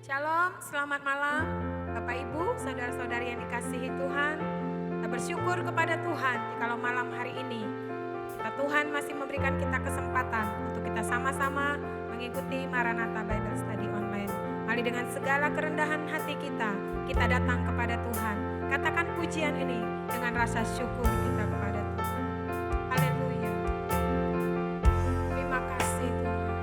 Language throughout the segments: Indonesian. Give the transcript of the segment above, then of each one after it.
Shalom, selamat malam Bapak Ibu, saudara-saudari yang dikasihi Tuhan. Kita bersyukur kepada Tuhan kalau malam hari ini Tuhan masih memberikan kita kesempatan untuk kita sama-sama mengikuti Maranatha Bible Study online. Mari dengan segala kerendahan hati kita datang kepada Tuhan. Katakan pujian ini dengan rasa syukur kita kepada Tuhan. Haleluya. Terima kasih Tuhan.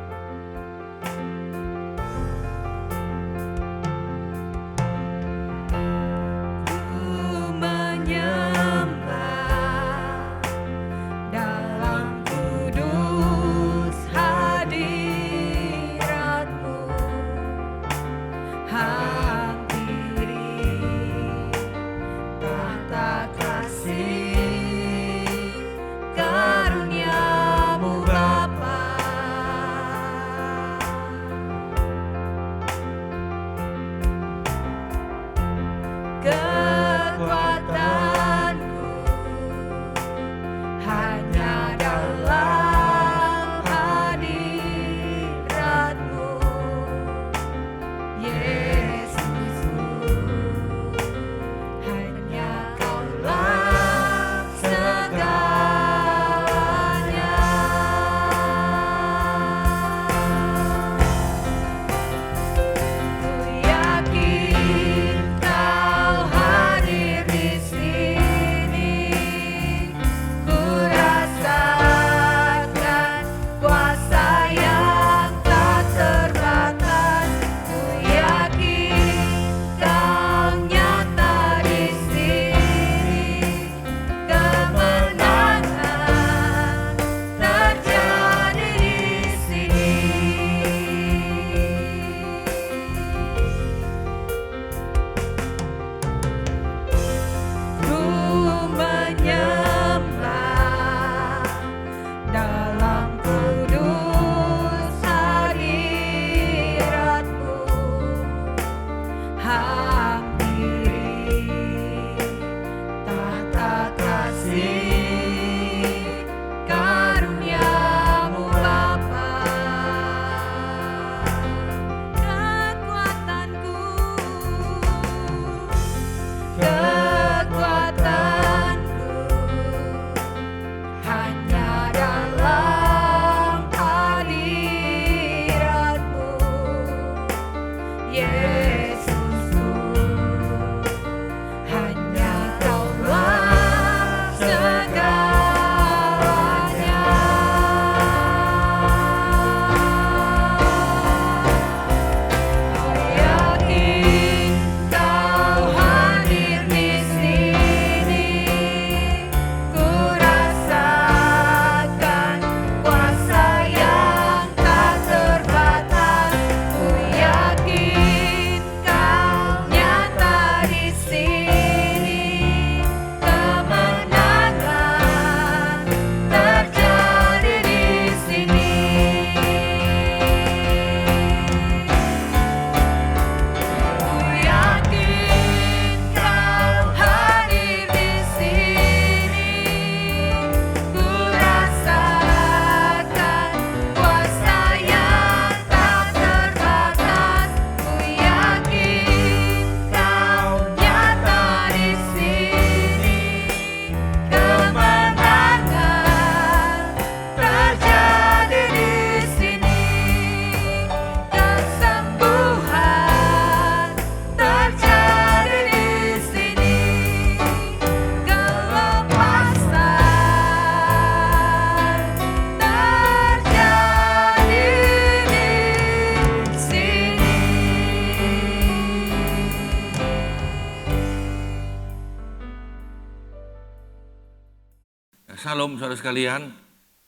Shalom saudara sekalian,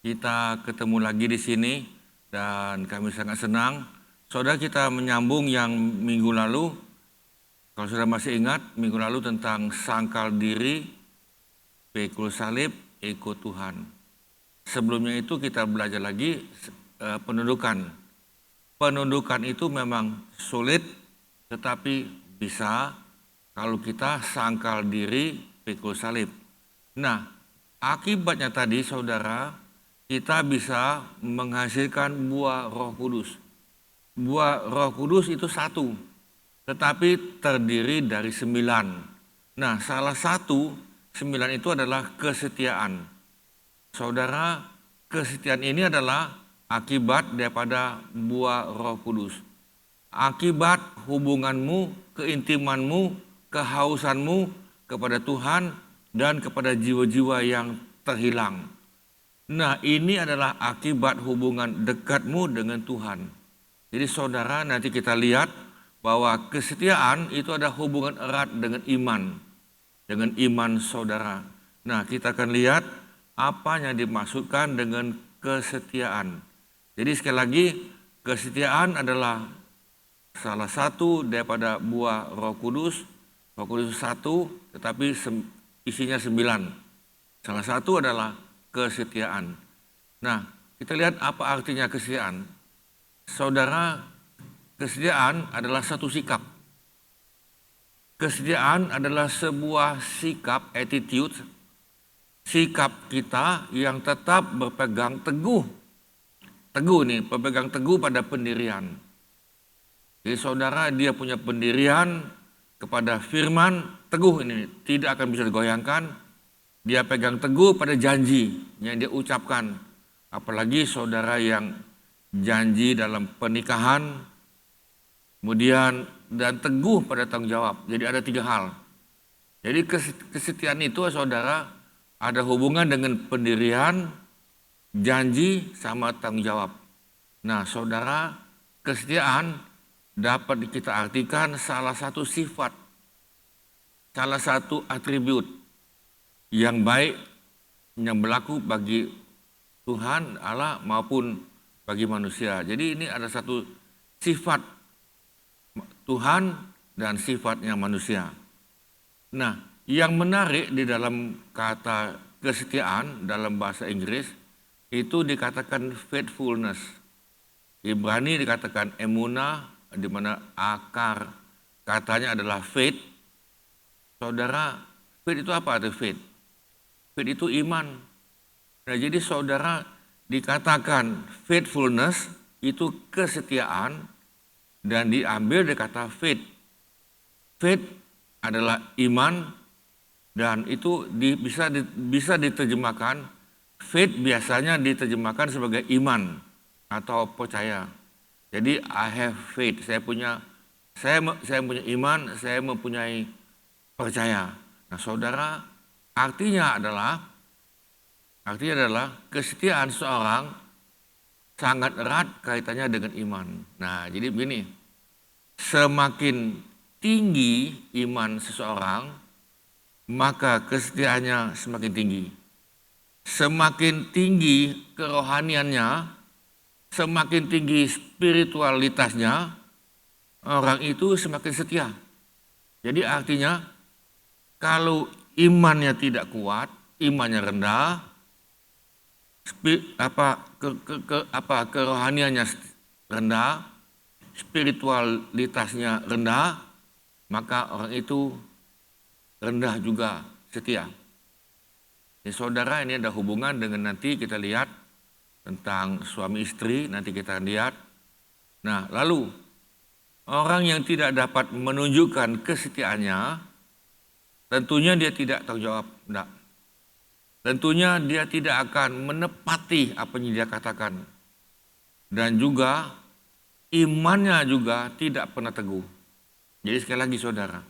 kita ketemu lagi di sini dan kami sangat senang. Saudara, kita menyambung yang minggu lalu, kalau saudara masih ingat, minggu lalu tentang sangkal diri, pikul salib, ikut Tuhan. Sebelumnya itu kita belajar lagi penundukan. Penundukan itu memang sulit, tetapi bisa kalau kita sangkal diri, pikul salib. Nah, akibatnya tadi saudara, kita bisa menghasilkan buah Roh Kudus. Buah Roh Kudus itu satu, tetapi terdiri dari 9. Nah, salah satu 9 itu adalah kesetiaan. Saudara, kesetiaan ini adalah akibat daripada buah Roh Kudus. Akibat hubunganmu, keintimanmu, kehausanmu kepada Tuhan dan kepada jiwa-jiwa yang terhilang. Nah, ini adalah akibat hubungan dekatmu dengan Tuhan. Jadi saudara, nanti kita lihat bahwa kesetiaan itu ada hubungan erat dengan iman saudara. Nah, kita akan lihat apa yang dimaksudkan dengan kesetiaan. Jadi sekali lagi, kesetiaan adalah salah satu daripada buah Roh Kudus. Roh Kudus 1, tetapi isinya 9. Salah satu adalah kesetiaan. Nah, kita lihat apa artinya kesetiaan. Saudara, kesetiaan adalah satu sikap. Kesetiaan adalah sebuah sikap, attitude, sikap kita yang tetap berpegang teguh. Teguh nih, berpegang teguh pada pendirian. Jadi saudara, dia punya pendirian kepada firman, teguh ini, tidak akan bisa digoyangkan. Dia pegang teguh pada janji yang dia ucapkan. Apalagi saudara yang janji dalam pernikahan, kemudian dan teguh pada tanggung jawab. Jadi ada 3 hal. Jadi kesetiaan itu saudara ada hubungan dengan pendirian, janji, sama tanggung jawab. Nah saudara, kesetiaan dapat kita artikan salah satu sifat, salah satu atribut yang baik yang berlaku bagi Tuhan Allah maupun bagi manusia. Jadi ini ada satu sifat Tuhan dan sifatnya manusia. Nah, yang menarik di dalam kata kesetiaan dalam bahasa Inggris itu dikatakan faithfulness. Ibrani dikatakan emunah, di mana akar katanya adalah faith. Saudara, faith itu apa arti faith? Faith itu iman. Nah, jadi saudara dikatakan faithfulness itu kesetiaan dan diambil dari kata faith. Faith adalah iman dan itu bisa diterjemahkan, faith biasanya diterjemahkan sebagai iman atau percaya. Jadi I have faith, saya punya iman, saya mempunyai percaya. Nah, saudara, artinya adalah kesetiaan seorang sangat erat kaitannya dengan iman. Nah, jadi begini, semakin tinggi iman seseorang, maka kesetiaannya semakin tinggi. Semakin tinggi kerohaniannya, semakin tinggi spiritualitasnya, orang itu semakin setia. Jadi artinya kalau imannya tidak kuat, imannya rendah, kerohaniannya rendah, spiritualitasnya rendah, maka orang itu rendah juga setia. Jadi saudara, ini ada hubungan dengan nanti kita lihat tentang suami istri, nanti kita lihat. Nah, lalu orang yang tidak dapat menunjukkan kesetiaannya, tentunya dia tidak tanggung jawab, enggak. Tentunya dia tidak akan menepati apa yang dia katakan. Dan juga imannya juga tidak pernah teguh. Jadi sekali lagi saudara,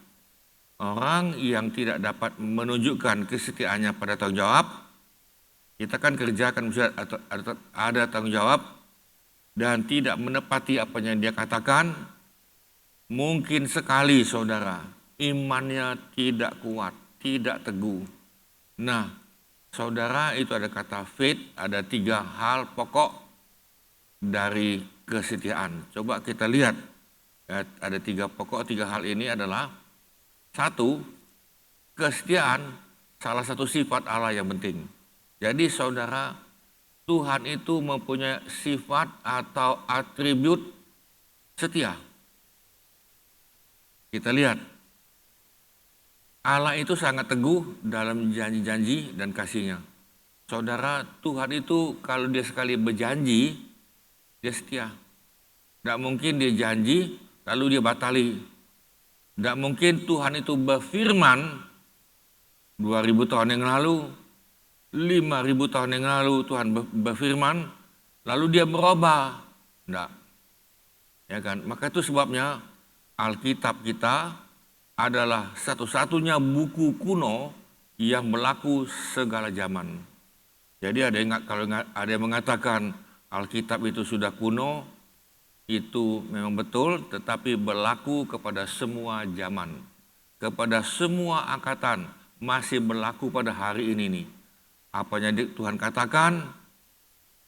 orang yang tidak dapat menunjukkan kesetiaannya pada tanggung jawab, kita kan kerjakan ada tanggung jawab dan tidak menepati apa yang dia katakan, mungkin sekali saudara, imannya tidak kuat, tidak teguh. Nah, saudara, itu ada kata faith, ada 3 hal pokok dari kesetiaan. Coba kita lihat, ada 3 pokok, 3 hal ini adalah: 1, kesetiaan salah satu sifat Allah yang penting. Jadi saudara, Tuhan itu mempunyai sifat atau atribut setia. Kita lihat, Allah itu sangat teguh dalam janji-janji dan kasih-Nya. Saudara, Tuhan itu kalau dia sekali berjanji, dia setia. Tidak mungkin dia janji lalu dia batali. Tidak mungkin Tuhan itu berfirman 2000 tahun yang lalu, 5000 tahun yang lalu Tuhan berfirman, lalu dia berubah. Tidak. Ya kan? Maka itu sebabnya Alkitab kita adalah satu-satunya buku kuno yang berlaku segala zaman. Jadi kalau ada yang mengatakan Alkitab itu sudah kuno, itu memang betul, tetapi berlaku kepada semua zaman, kepada semua angkatan, masih berlaku pada hari ini nih. Apa yang Tuhan katakan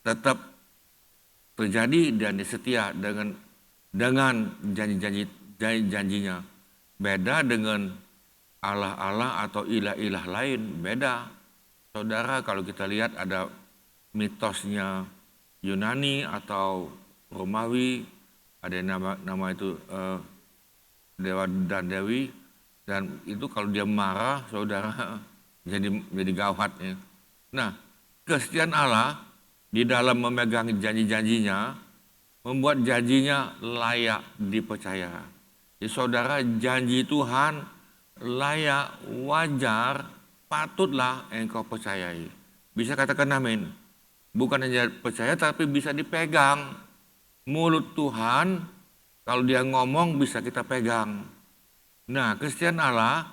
tetap terjadi dan dia setia dengan janji-janjinya. Beda dengan Allah-Allah atau ilah-ilah lain, beda. Saudara, kalau kita lihat ada mitosnya Yunani atau Romawi, ada nama itu dewa dan dewi, dan itu kalau dia marah, saudara, jadi gawat ya. Nah, kesetiaan Allah di dalam memegang janji-janjinya membuat janjinya layak dipercaya. Jadi saudara, janji Tuhan layak, wajar, patutlah engkau percayai. Bisa katakan amin. Bukan hanya percaya tapi bisa dipegang. Mulut Tuhan kalau dia ngomong bisa kita pegang. Nah, kesetiaan Allah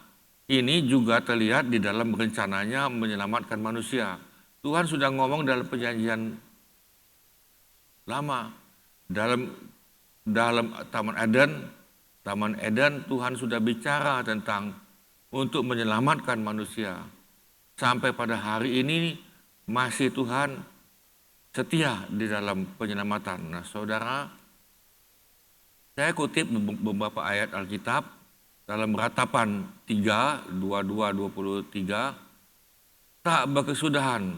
ini juga terlihat di dalam rencananya menyelamatkan manusia. Tuhan sudah ngomong dalam perjanjian lama. Dalam Taman Eden Tuhan sudah bicara tentang untuk menyelamatkan manusia. Sampai pada hari ini masih Tuhan setia di dalam penyelamatan. Nah, saudara, saya kutip beberapa ayat Alkitab dalam Ratapan 3, 22-23, tak berkesudahan,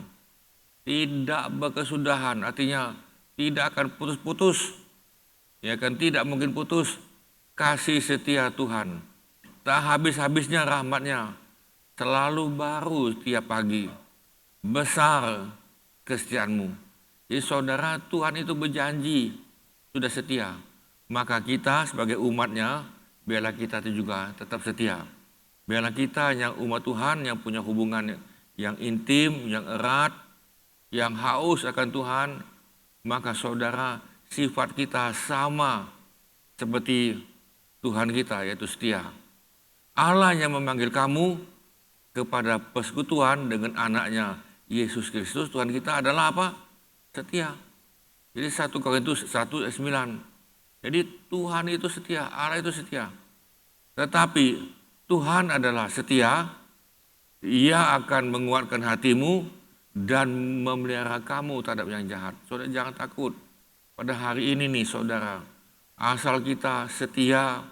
artinya tidak akan putus-putus, ya kan, tidak mungkin putus kasih setia Tuhan. Tak habis-habisnya rahmatnya, selalu baru tiap pagi, besar kesetiaanmu. Jadi saudara, Tuhan itu berjanji, sudah setia. Maka kita sebagai umatnya, biarlah kita itu juga tetap setia. Biarlah kita yang umat Tuhan, yang punya hubungan yang intim, yang erat, yang haus akan Tuhan, maka saudara, sifat kita sama seperti Tuhan kita, yaitu setia. Allah yang memanggil kamu kepada persekutuan dengan anaknya Yesus Kristus, Tuhan kita adalah apa? Setia. Jadi 1 Korintus 1:9. Jadi Tuhan itu setia, Allah itu setia. Tetapi Tuhan adalah setia, Ia akan menguatkan hatimu dan memelihara kamu terhadap yang jahat. Saudara jangan takut. Pada hari ini nih saudara, asal kita setia,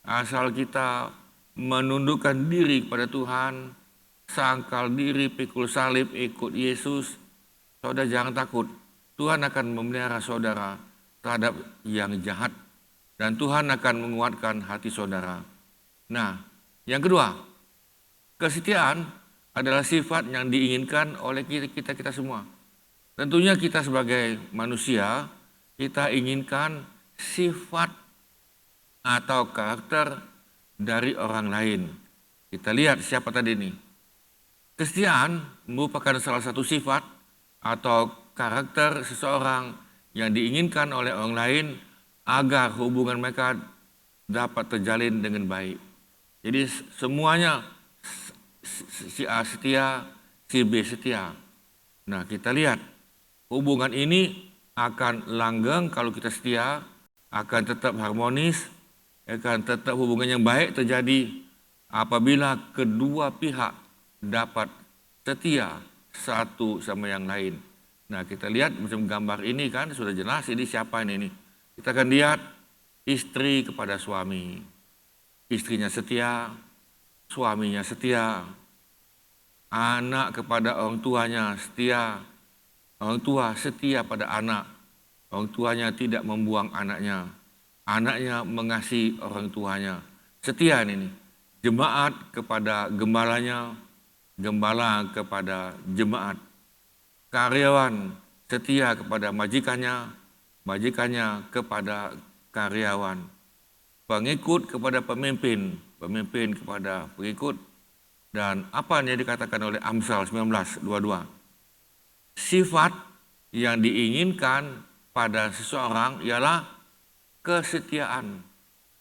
asal kita menundukkan diri kepada Tuhan, sangkal diri, pikul salib, ikut Yesus, saudara jangan takut. Tuhan akan memelihara saudara terhadap yang jahat. Dan Tuhan akan menguatkan hati saudara. Nah, yang kedua, kesetiaan adalah sifat yang diinginkan oleh kita semua. Tentunya kita sebagai manusia, kita inginkan sifat atau karakter dari orang lain. Kita lihat siapa tadi ini. Kesetiaan merupakan salah satu sifat atau karakter seseorang yang diinginkan oleh orang lain agar hubungan mereka dapat terjalin dengan baik. Jadi semuanya si A setia, si B setia. Nah, kita lihat hubungan ini akan langgeng kalau kita setia, akan tetap harmonis, akan tetap hubungan yang baik terjadi apabila kedua pihak dapat setia satu sama yang lain. Nah, kita lihat macam gambar ini kan sudah jelas ini siapa ini. Kita akan lihat istri kepada suami. Istrinya setia, suaminya setia. Anak kepada orang tuanya setia. Orang tua setia pada anak. Orang tuanya tidak membuang anaknya. Anaknya mengasihi orang tuanya. Setia ini. Jemaat kepada gembalanya, gembala kepada jemaat. Karyawan setia kepada majikannya, majikannya kepada karyawan. pengikut kepada pemimpin, pemimpin kepada pengikut. Dan apa yang dikatakan oleh Amsal 19:22? Sifat yang diinginkan pada seseorang ialah kesetiaan.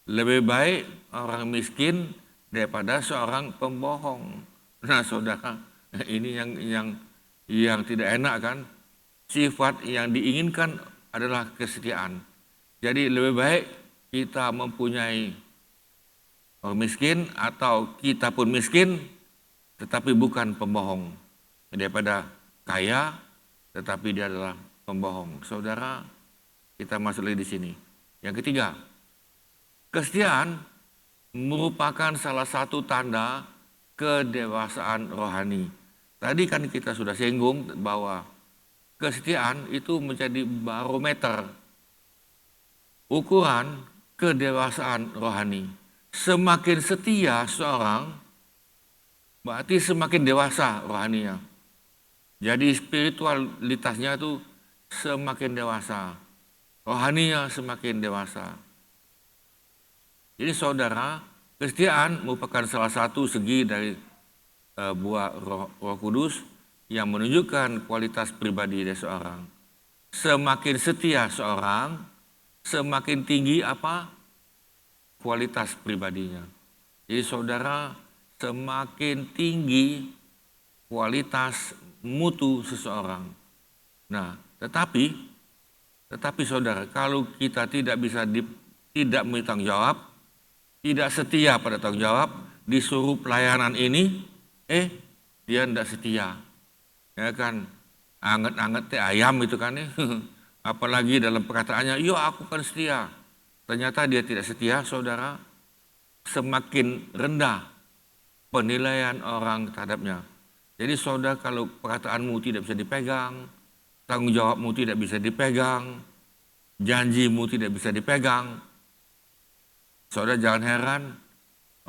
Lebih baik orang miskin daripada seorang pembohong. Nah, saudara, ini yang tidak enak kan? Sifat yang diinginkan adalah kesetiaan. Jadi lebih baik kita mempunyai orang miskin atau kita pun miskin tetapi bukan pembohong, daripada kaya tetapi dia adalah pembohong. Saudara, kita masuk lagi di sini. Yang ketiga, kesetiaan merupakan salah satu tanda kedewasaan rohani. Tadi kan kita sudah singgung bahwa kesetiaan itu menjadi barometer ukuran kedewasaan rohani. Semakin setia seorang, berarti semakin dewasa rohaninya. Jadi spiritualitasnya itu semakin dewasa, rohaninya semakin dewasa. Jadi saudara, kesetiaan merupakan salah satu segi dari buah Roh Kudus yang menunjukkan kualitas pribadi dari seorang. Semakin setia seorang, semakin tinggi apa? Kualitas pribadinya. Jadi saudara, semakin tinggi kualitas mutu seseorang. Nah, tetapi saudara, kalau kita tidak bisa tidak bertanggung jawab, tidak setia pada tanggung jawab, disuruh pelayanan ini, dia tidak setia. Ya kan, anget-anget teh ayam itu kan ya. Apalagi dalam perkataannya, yo aku kan setia. Ternyata dia tidak setia, saudara. Semakin rendah penilaian orang terhadapnya. Jadi saudara, kalau perkataanmu tidak bisa dipegang, tanggung jawabmu tidak bisa dipegang, janjimu tidak bisa dipegang, saudara jangan heran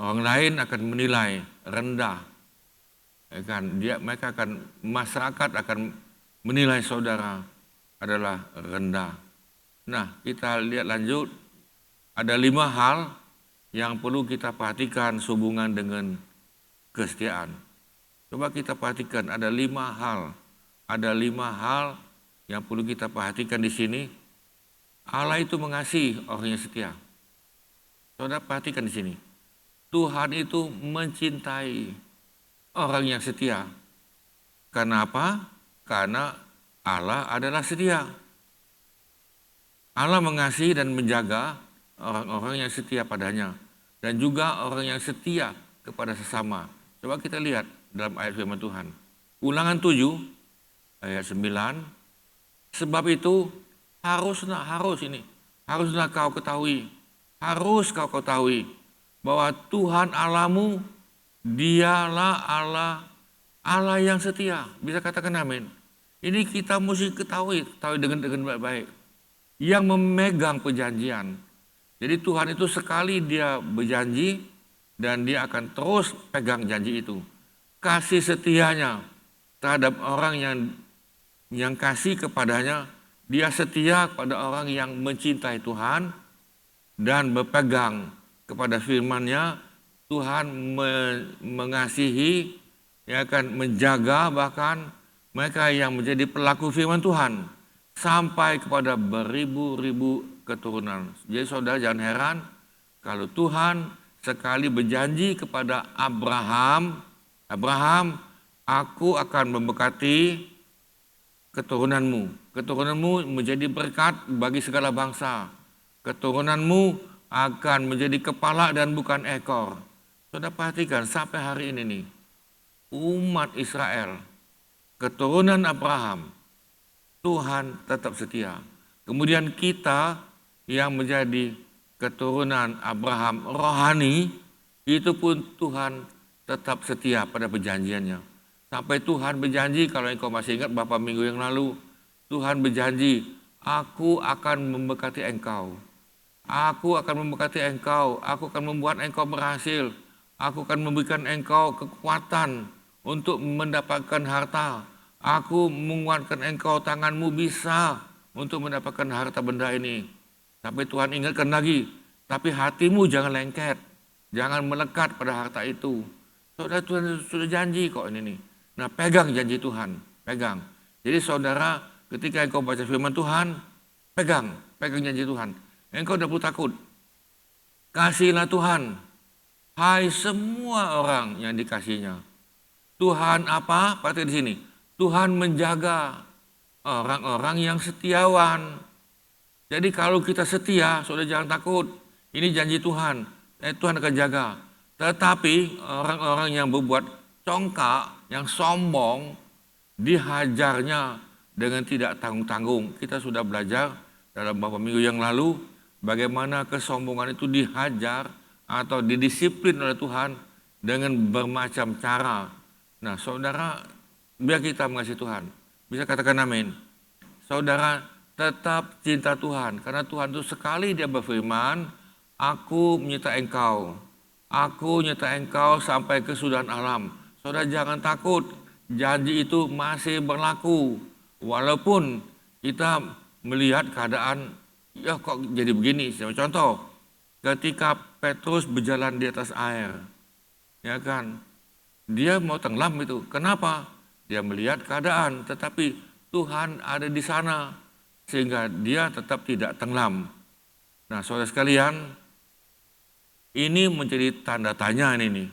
orang lain akan menilai rendah. Ya kan, masyarakat akan menilai saudara adalah rendah. Nah, kita lihat lanjut. Ada 5 hal yang perlu kita perhatikan sehubungan dengan kesetiaan. Coba kita perhatikan, ada 5 hal. Ada 5 hal yang perlu kita perhatikan di sini. Allah itu mengasihi orang yang setia. Saudara perhatikan di sini. Tuhan itu mencintai orang yang setia. Karena apa? Karena Allah adalah setia. Allah mengasihi dan menjaga orang-orang yang setia padanya. Dan juga orang yang setia kepada sesama. Coba kita lihat dalam ayat firman Tuhan. Ulangan 7 ayat 9. Sebab itu haruslah kau ketahui. Harus kau ketahui bahwa Tuhan Allahmu dialah Allah yang setia. Bisa katakan amin. Ini kita mesti ketahui dengan baik-baik. Yang memegang perjanjian. Jadi Tuhan itu sekali dia berjanji dan dia akan terus pegang janji itu. Kasih setianya terhadap orang yang kasih kepadanya, dia setia kepada orang yang mencintai Tuhan dan berpegang kepada firman-Nya. Tuhan mengasihi, ya akan menjaga bahkan mereka yang menjadi pelaku firman Tuhan sampai kepada beribu-ribu keturunan. Jadi saudara jangan heran kalau Tuhan sekali berjanji kepada Abraham, aku akan memberkati keturunanmu. Keturunanmu menjadi berkat bagi segala bangsa. Keturunanmu akan menjadi kepala dan bukan ekor. Saudara perhatikan sampai hari ini nih, umat Israel, keturunan Abraham, Tuhan tetap setia. Kemudian kita yang menjadi keturunan Abraham rohani, itu pun Tuhan tetap setia pada perjanjiannya. Sampai Tuhan berjanji, kalau engkau masih ingat beberapa minggu yang lalu, Tuhan berjanji, aku akan memberkati engkau. Aku akan memberkati engkau, aku akan membuat engkau berhasil. Aku akan memberikan engkau kekuatan untuk mendapatkan harta. Aku menguatkan engkau, tanganmu bisa untuk mendapatkan harta benda ini. Sampai Tuhan ingatkan lagi, Tapi hatimu jangan lengket, jangan melekat pada harta itu. Saudara, Tuhan sudah janji kok ini nih. Nah, pegang janji Tuhan, pegang. Jadi saudara, ketika engkau baca firman Tuhan, pegang janji Tuhan. Engkau tidak perlu takut. Kasihilah Tuhan, hai semua orang yang dikasihinya. Tuhan apa? Perhatikan di sini. Tuhan menjaga orang-orang yang setiawan. Jadi kalau kita setia, saudara jangan takut. Ini janji Tuhan. Tuhan akan jaga. Tetapi orang-orang yang berbuat congkak, yang sombong, dihajarnya dengan tidak tanggung-tanggung. Kita sudah belajar dalam beberapa minggu yang lalu bagaimana kesombongan itu dihajar atau didisiplin oleh Tuhan dengan bermacam cara. Nah, saudara, biar kita mengasihi Tuhan. Bisa katakan amin. Saudara, tetap cinta Tuhan. Karena Tuhan itu sekali dia berfirman, aku menyertai engkau. Aku menyertai engkau sampai kesudahan alam. Saudara jangan takut. Janji itu masih berlaku. Walaupun kita melihat keadaan, ya kok jadi begini. Contoh, ketika Petrus berjalan di atas air. Ya kan, dia mau tenggelam itu. Kenapa? Dia melihat keadaan, tetapi Tuhan ada di sana sehingga dia tetap tidak tenggelam. Nah, saudara sekalian, ini menjadi tanda tanya ini.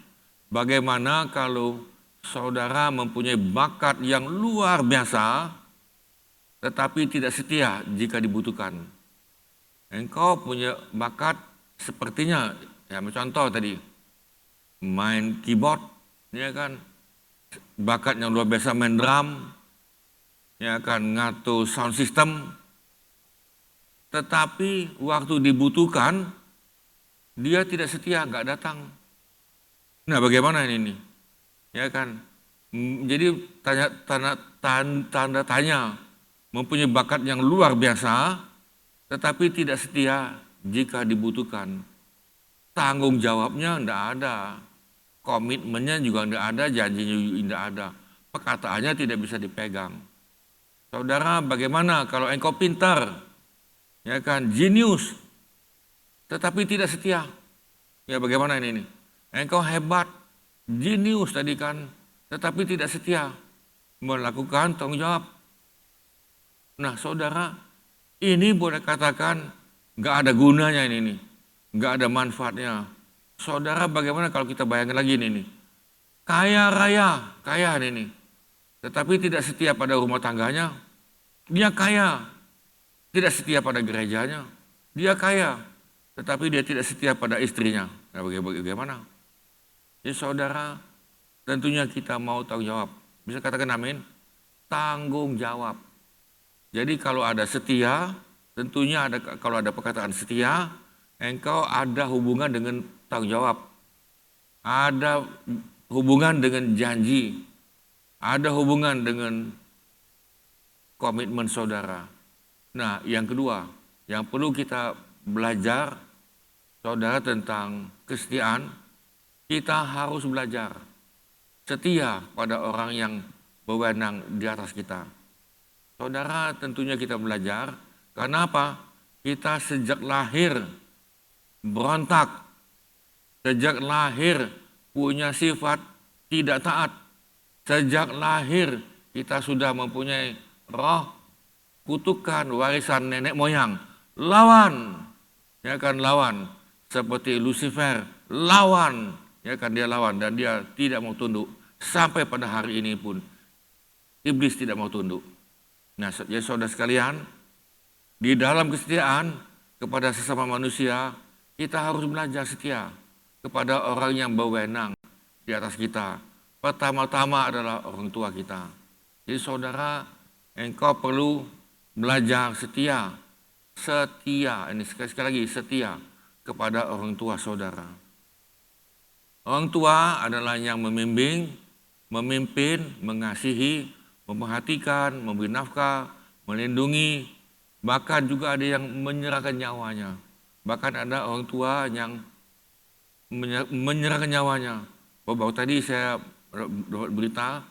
Bagaimana kalau saudara mempunyai bakat yang luar biasa tetapi tidak setia jika dibutuhkan. Engkau punya bakat sepertinya, ya contoh tadi, main keyboard, ya kan, bakat yang luar biasa main drum, ya kan, ngatur sound system, tetapi waktu dibutuhkan dia tidak setia, nggak datang. Nah, bagaimana ini? Ya kan, jadi tanda tanya, mempunyai bakat yang luar biasa, tetapi tidak setia jika dibutuhkan. Tanggung jawabnya tidak ada, komitmennya juga tidak ada, janjinya juga tidak ada, perkataannya tidak bisa dipegang. Saudara, bagaimana kalau engkau pintar, ya kan, jenius, tetapi tidak setia? Ya bagaimana ini? Engkau hebat, jenius tadi kan, tetapi tidak setia melakukan tanggung jawab. Nah, saudara, ini boleh katakan nggak ada gunanya ini, nggak ada manfaatnya. Saudara, bagaimana kalau kita bayangkan lagi ini, kaya raya, kaya ini, tetapi tidak setia pada rumah tangganya. Dia kaya, tidak setia pada gerejanya. Dia kaya, tetapi dia tidak setia pada istrinya. Nah, bagaimana? Jadi saudara, tentunya kita mau tanggung jawab. Bisa katakan amin? Tanggung jawab. Jadi kalau ada setia, tentunya kalau ada perkataan setia, engkau ada hubungan dengan tanggung jawab. Ada hubungan dengan janji. Ada hubungan dengan komitmen saudara. Nah, yang kedua, yang perlu kita belajar, saudara, tentang kesetiaan, kita harus belajar setia pada orang yang berwenang di atas kita. Saudara, tentunya kita belajar, karena apa? Kita sejak lahir berontak, sejak lahir punya sifat tidak taat, sejak lahir kita sudah mempunyai roh kutukan warisan nenek moyang, lawan, ya kan, lawan, seperti Lucifer, lawan, ya kan, dia lawan dan dia tidak mau tunduk, sampai pada hari ini pun iblis tidak mau tunduk. Nah, ya saudara sekalian, di dalam kesetiaan kepada sesama manusia, kita harus belajar setia kepada orang yang berwenang di atas kita. Pertama-tama adalah orang tua kita. Jadi saudara, engkau perlu belajar setia, ini sekali lagi setia kepada orang tua saudara. Orang tua adalah yang membimbing, memimpin, mengasihi, memperhatikan, memberi nafkah, melindungi, bahkan juga ada yang menyerahkan nyawanya. Bahkan ada orang tua yang menyerahkan nyawanya. Baru tadi saya dapat berita,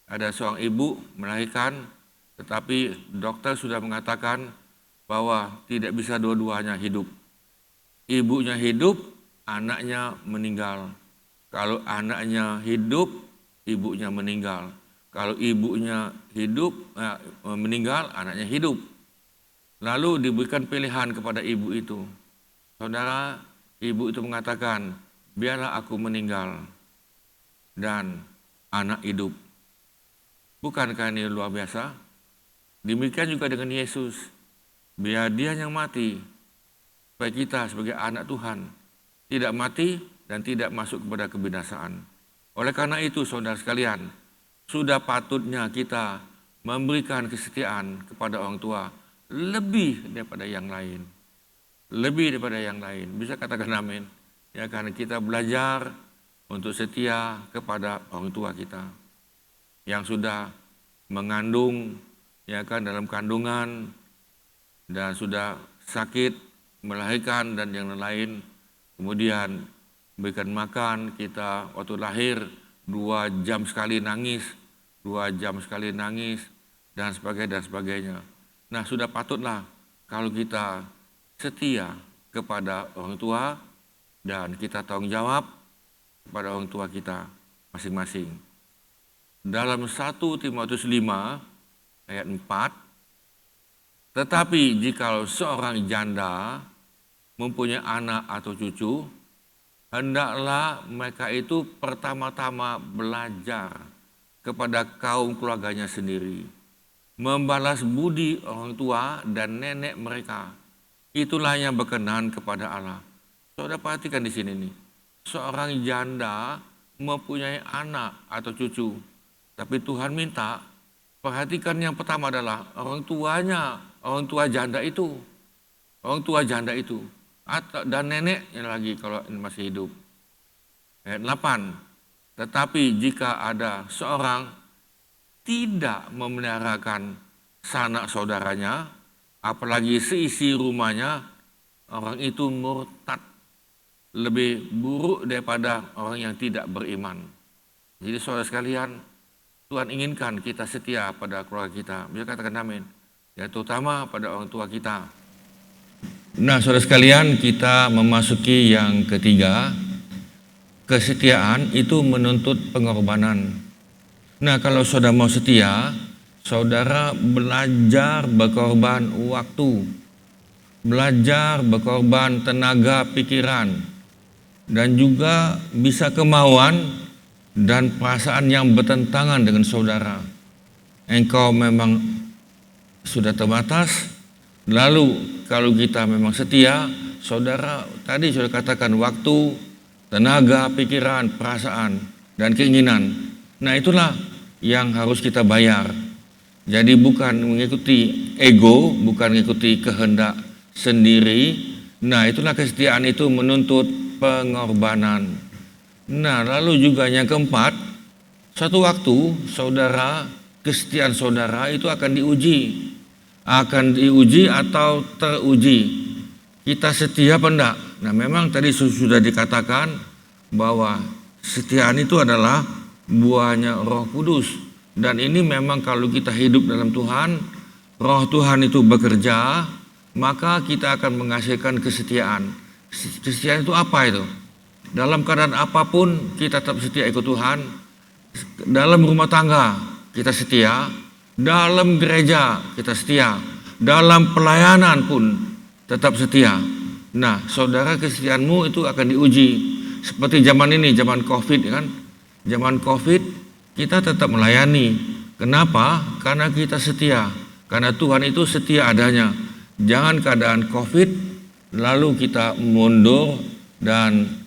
ada seorang ibu melahirkan, tetapi dokter sudah mengatakan bahwa tidak bisa dua-duanya hidup. ibunya hidup, anaknya meninggal. Kalau anaknya hidup, ibunya meninggal. Kalau ibunya hidup, meninggal, anaknya hidup. Lalu diberikan pilihan kepada ibu itu. Saudara, ibu itu mengatakan, biarlah aku meninggal dan anak hidup. Bukankah ini luar biasa? Demikian juga dengan Yesus. Biar dia yang mati, supaya kita sebagai anak Tuhan tidak mati dan tidak masuk kepada kebinasaan. Oleh karena itu, saudara sekalian, sudah patutnya kita memberikan kesetiaan kepada orang tua lebih daripada yang lain. Lebih daripada yang lain. Bisa katakan amin. Ya, karena kita belajar untuk setia kepada orang tua kita yang sudah mengandung, ya kan, dalam kandungan dan sudah sakit, melahirkan dan yang lain. Kemudian berikan makan, kita waktu lahir 2 jam sekali nangis, 2 jam sekali nangis, dan sebagainya. Nah, sudah patutlah kalau kita setia kepada orang tua dan kita tanggung jawab kepada orang tua kita masing-masing. Dalam 1 Timotius 5 ayat 4, tetapi jika seorang janda mempunyai anak atau cucu, hendaklah mereka itu pertama-tama belajar kepada kaum keluarganya sendiri, membalas budi orang tua dan nenek mereka. Itulah yang berkenan kepada Allah. Saudara perhatikan di sini nih, seorang janda mempunyai anak atau cucu, tapi Tuhan minta perhatikan yang pertama adalah orang tua janda itu, dan neneknya lagi kalau masih hidup. Ayat 8, tetapi jika ada seorang tidak memeliharakan sanak saudaranya, apalagi seisi rumahnya, orang itu murtad, lebih buruk daripada orang yang tidak beriman. Jadi saudara sekalian, Tuhan inginkan kita setia pada keluarga kita. Bisa katakan amin. Ya, terutama pada orang tua kita. Nah, saudara sekalian, kita memasuki yang ketiga. Kesetiaan itu menuntut pengorbanan. Nah, kalau saudara mau setia, saudara belajar berkorban waktu, belajar berkorban tenaga pikiran, dan juga bisa kemauan dan perasaan yang bertentangan dengan saudara. Engkau memang sudah terbatas. Lalu kalau kita memang setia, saudara tadi sudah katakan waktu, tenaga, pikiran, perasaan, dan keinginan. Nah, itulah yang harus kita bayar. Jadi bukan mengikuti ego, bukan mengikuti kehendak sendiri. Nah, itulah kesetiaan itu menuntut pengorbanan. Nah, lalu juga yang keempat, suatu waktu saudara, kesetiaan saudara itu akan diuji atau teruji. Kita setia apa enggak? Nah, memang tadi sudah dikatakan bahwa kesetiaan itu adalah buahnya Roh Kudus. Dan ini memang kalau kita hidup dalam Tuhan, Roh Tuhan itu bekerja, maka kita akan menghasilkan kesetiaan. Kesetiaan itu apa itu? Dalam keadaan apapun kita tetap setia ikut Tuhan. Dalam rumah tangga kita setia, dalam gereja kita setia, dalam pelayanan pun tetap setia. Nah, saudara, kesetiaanmu itu akan diuji. Seperti zaman ini, zaman COVID kan. Zaman COVID kita tetap melayani. Kenapa? Karena kita setia. Karena Tuhan itu setia adanya. Jangan keadaan COVID lalu kita mundur dan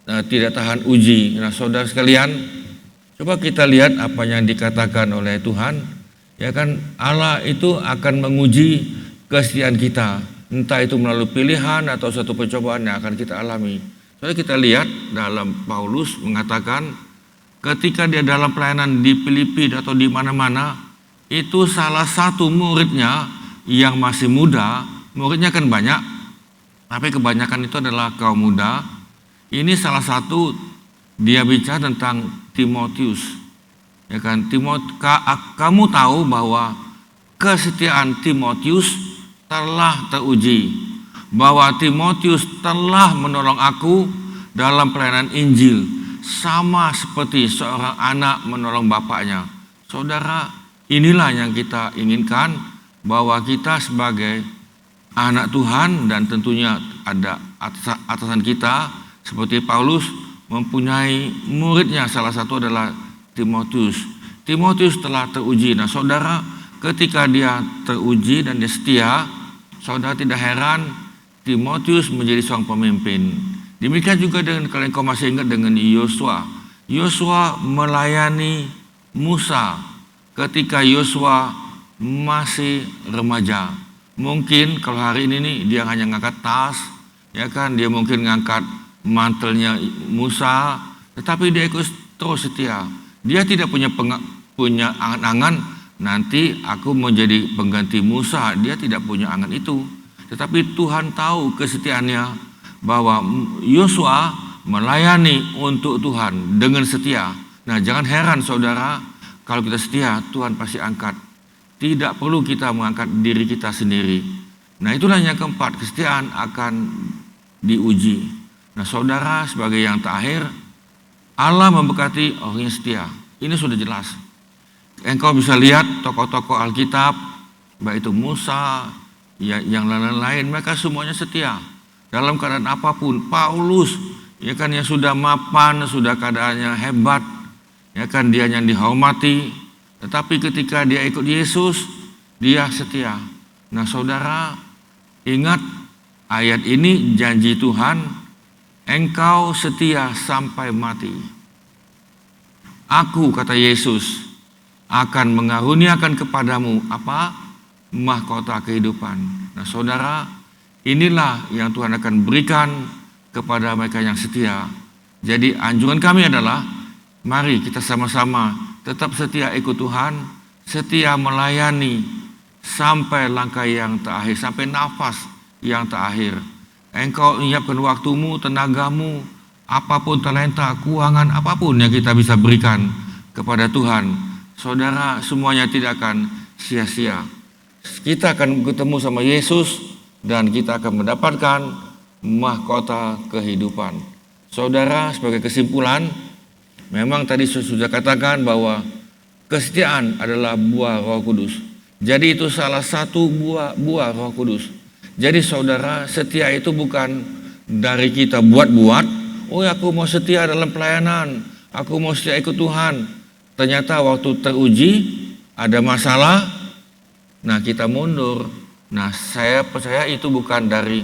tidak tahan uji. Nah, saudara sekalian, coba kita lihat apa yang dikatakan oleh Tuhan. Ya kan, Allah itu akan menguji kesetiaan kita. Entah itu melalui pilihan atau suatu pencobaan yang akan kita alami. Soalnya kita lihat dalam Paulus mengatakan ketika dia dalam pelayanan di Filipi atau di mana-mana, itu salah satu muridnya yang masih muda, muridnya kan banyak, tapi kebanyakan itu adalah kaum muda. Ini salah satu dia bicara tentang Timotius. Ya kan, kamu tahu bahwa kesetiaan Timotius telah teruji. bahwa Timotius telah menolong aku dalam pelayanan Injil, sama seperti seorang anak menolong bapaknya. Saudara, inilah yang kita inginkan, bahwa kita sebagai anak Tuhan dan tentunya ada atasan kita seperti Paulus mempunyai muridnya, salah satu adalah Timotius. Timotius telah teruji. Nah saudara, ketika dia teruji dan dia setia, saudara tidak heran Timotius menjadi seorang pemimpin. Demikian juga dengan, kalian kau masih ingat dengan Yosua. Yosua melayani Musa ketika Yosua masih remaja. Mungkin kalau hari ini nih dia hanya ngangkat tas, ya kan, dia mungkin ngangkat mantelnya Musa, tetapi dia ikut terus setia. Dia tidak punya angan-angan nanti aku menjadi pengganti Musa. Dia tidak punya angan itu. Tetapi Tuhan tahu kesetiaannya, bahwa Yosua melayani untuk Tuhan dengan setia. Nah jangan heran saudara, kalau kita setia Tuhan pasti angkat. Tidak perlu kita mengangkat diri kita sendiri. Nah itulah yang keempat, kesetiaan akan diuji. Nah saudara, sebagai yang terakhir, Allah memberkati orang yang setia. Ini sudah jelas. Engkau bisa lihat tokoh-tokoh Alkitab, baik itu Musa, ya, yang lain-lain, mereka semuanya setia. Dalam keadaan apapun. Paulus, ya kan, yang sudah mapan, sudah keadaannya hebat, ya kan, dia yang dihormati. Tetapi ketika dia ikut Yesus, dia setia. Nah saudara, ingat ayat ini janji Tuhan, engkau setia sampai mati. Aku, kata Yesus, akan mengaruniakan kepadamu apa? Mahkota kehidupan. Nah saudara, inilah yang Tuhan akan berikan kepada mereka yang setia. Jadi anjuran kami adalah, mari kita sama-sama tetap setia ikut Tuhan, setia melayani sampai langkah yang terakhir, sampai nafas yang terakhir. Engkau menyiapkan waktumu, tenagamu, apapun talenta, keuangan, apapun yang kita bisa berikan kepada Tuhan. Saudara, semuanya tidak akan sia-sia. Kita akan ketemu sama Yesus dan kita akan mendapatkan mahkota kehidupan. Saudara, sebagai kesimpulan, memang tadi sudah katakan bahwa kesetiaan adalah buah Roh Kudus. Jadi itu salah satu buah Roh Kudus. Jadi saudara, setia itu bukan dari kita buat-buat. Oh aku mau setia dalam pelayanan, aku mau setia ikut Tuhan. Ternyata waktu teruji ada masalah, nah kita mundur. Nah saya percaya itu bukan dari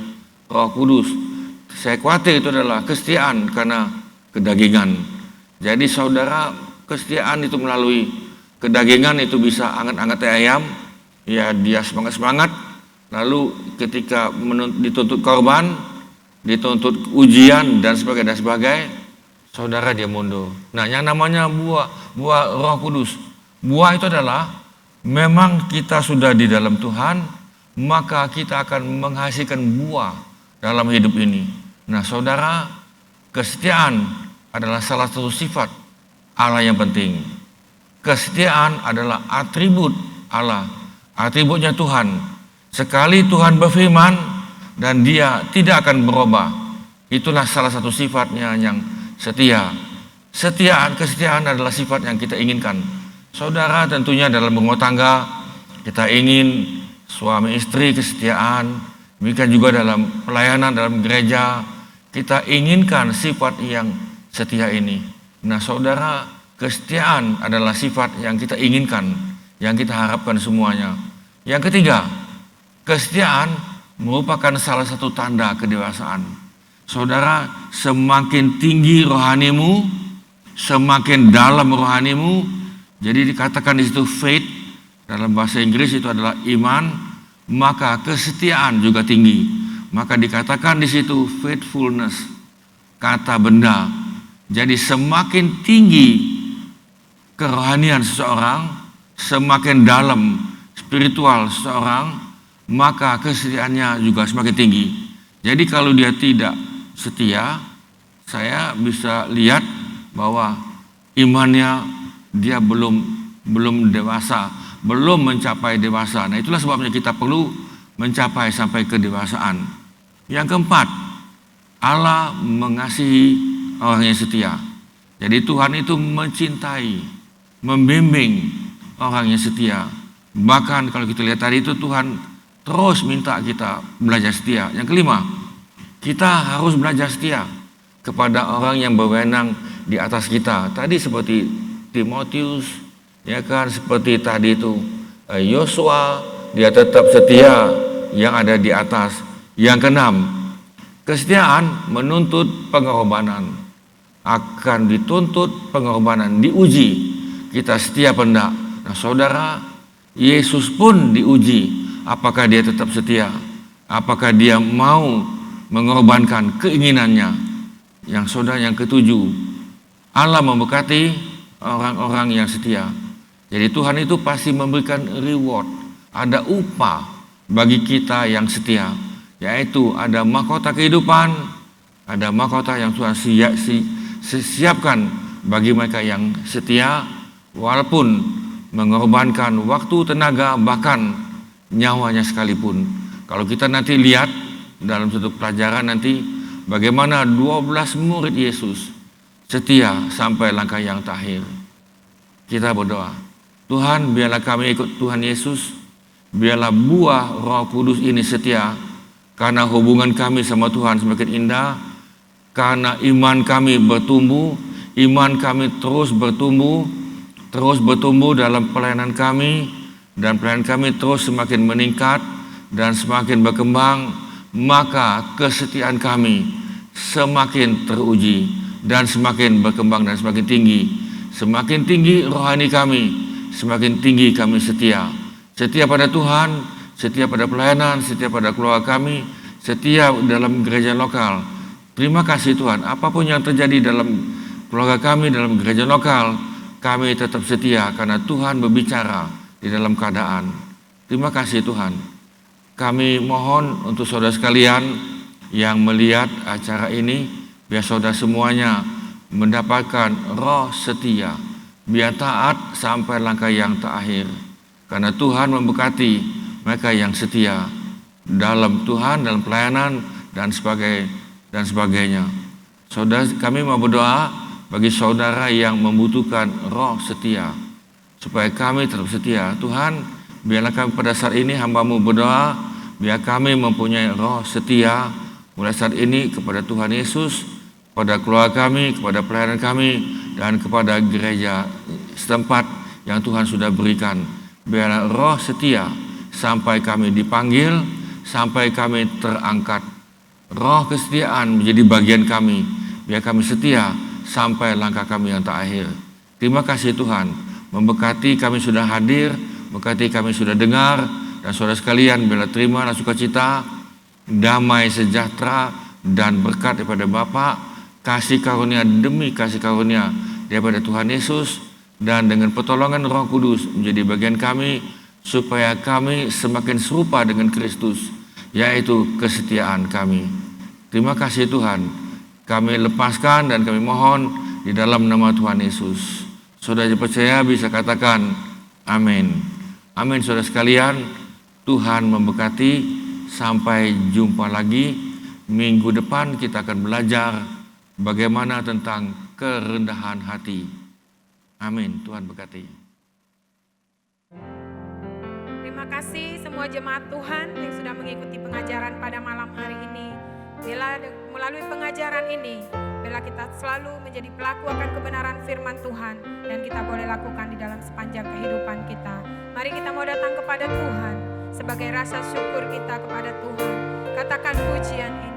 Roh Kudus. Saya khawatir itu adalah kesetiaan karena kedagingan. Jadi saudara, kesetiaan itu melalui kedagingan itu bisa anget-anget ayam, ya dia semangat-semangat, lalu ketika dituntut korban, dituntut ujian dan sebagainya, saudara dia mundur. Nah yang namanya buah Roh Kudus, buah itu adalah memang kita sudah di dalam Tuhan, maka kita akan menghasilkan buah dalam hidup ini. Nah saudara, kesetiaan adalah salah satu sifat Allah yang penting. Kesetiaan adalah atribut Allah, atributnya Tuhan. Sekali Tuhan berfirman dan dia tidak akan berubah. Itulah salah satu sifatnya yang setia. Kesetiaan adalah sifat yang kita inginkan. Saudara, tentunya dalam rumah tangga kita ingin suami istri kesetiaan. Demikian juga dalam pelayanan dalam gereja kita inginkan sifat yang setia ini. Nah saudara, kesetiaan adalah sifat yang kita inginkan, yang kita harapkan semuanya. Yang ketiga, kesetiaan merupakan salah satu tanda kedewasaan. Saudara, semakin tinggi rohanimu, semakin dalam rohanimu, jadi dikatakan di situ faith, dalam bahasa Inggris itu adalah iman, maka kesetiaan juga tinggi. Maka dikatakan di situ faithfulness, kata benda. Jadi semakin tinggi kerohanian seseorang, semakin dalam spiritual seseorang, maka kesetiaannya juga semakin tinggi. Jadi kalau dia tidak setia, saya bisa lihat bahwa imannya dia belum dewasa, belum mencapai dewasa. Nah itulah sebabnya kita perlu mencapai sampai kedewasaan. Yang keempat, Allah mengasihi orang yang setia. Jadi Tuhan itu mencintai, membimbing orang yang setia. Bahkan kalau kita lihat tadi itu Tuhan terus minta kita belajar setia. Yang kelima, kita harus belajar setia kepada orang yang berwenang di atas kita. Tadi seperti Timotius, ya kan, seperti tadi itu Yosua, dia tetap setia yang ada di atas. Yang keenam, kesetiaan menuntut pengorbanan. Akan dituntut pengorbanan, diuji kita setia apa enggak. Nah saudara, Yesus pun diuji apakah dia tetap setia, apakah dia mau mengorbankan keinginannya. Yang saudara, yang ketujuh, Allah memberkati orang-orang yang setia. Jadi Tuhan itu pasti memberikan reward, ada upah bagi kita yang setia, yaitu ada mahkota kehidupan, ada mahkota yang Tuhan siapkan bagi mereka yang setia, walaupun mengorbankan waktu, tenaga, bahkan nyawanya sekalipun. Kalau kita nanti lihat dalam satu pelajaran nanti, bagaimana 12 murid Yesus setia sampai langkah yang terakhir. Kita berdoa, Tuhan biarlah kami ikut Tuhan Yesus, biarlah buah Roh Kudus ini setia, karena hubungan kami sama Tuhan semakin indah, karena iman kami bertumbuh, iman kami terus bertumbuh dalam pelayanan kami, dan pelayanan kami terus semakin meningkat dan semakin berkembang, maka kesetiaan kami semakin teruji dan semakin berkembang dan semakin tinggi. Semakin tinggi rohani kami, semakin tinggi kami setia. Setia pada Tuhan, setia pada pelayanan, setia pada keluarga kami, setia dalam gereja lokal. Terima kasih Tuhan, apapun yang terjadi dalam keluarga kami, dalam gereja lokal, kami tetap setia karena Tuhan berbicara di dalam keadaan. Terima kasih Tuhan. Kami mohon untuk saudara sekalian yang melihat acara ini, biar saudara semuanya mendapatkan roh setia, biar taat sampai langkah yang terakhir. Karena Tuhan memberkati mereka yang setia dalam Tuhan, dalam pelayanan, dan sebagainya. Saudara, kami mau berdoa bagi saudara yang membutuhkan roh setia, supaya kami tetap setia. Tuhan, biarlah kami pada saat ini hamba-Mu berdoa, biar kami mempunyai roh setia mulai saat ini kepada Tuhan Yesus, kepada keluarga kami, kepada pelayanan kami, dan kepada gereja setempat yang Tuhan sudah berikan. Biarlah roh setia sampai kami dipanggil, sampai kami terangkat. Roh kesetiaan menjadi bagian kami, biar kami setia sampai langkah kami yang terakhir. Terima kasih Tuhan, memberkati kami sudah hadir, memberkati kami sudah dengar, dan saudara sekalian biarlah terimalah sukacita, damai sejahtera, dan berkat daripada Bapa, kasih karunia demi kasih karunia daripada Tuhan Yesus, dan dengan pertolongan Roh Kudus menjadi bagian kami, supaya kami semakin serupa dengan Kristus, yaitu kesetiaan kami. Terima kasih Tuhan, kami lepaskan dan kami mohon di dalam nama Tuhan Yesus. Saudara percaya bisa katakan amin. Amin saudara sekalian, Tuhan memberkati. Sampai jumpa lagi. Minggu depan kita akan belajar bagaimana tentang kerendahan hati. Amin, Tuhan berkati. Terima kasih semua jemaat Tuhan yang sudah mengikuti pengajaran pada malam hari ini. Bila melalui pengajaran ini, bila kita selalu menjadi pelaku akan kebenaran firman Tuhan, dan kita boleh lakukan di dalam sepanjang kehidupan kita. Mari kita mau datang kepada Tuhan sebagai rasa syukur kita kepada Tuhan. Katakan pujian ini.